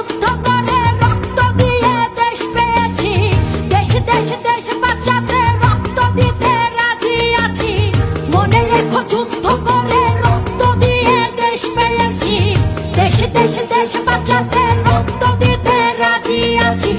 যুদ্ধ করে রক্ত দিয়ে দেশ পেয়েছি, দেশ দেশ দেশ বাঁচাতে রক্ত দিতে রাজি আছি। মনে রেখো যুদ্ধ করে রক্ত দিয়ে দেশ পেয়েছি, দেশ দেশ দেশ বাঁচাতে রক্ত দিতে রাজি আছি।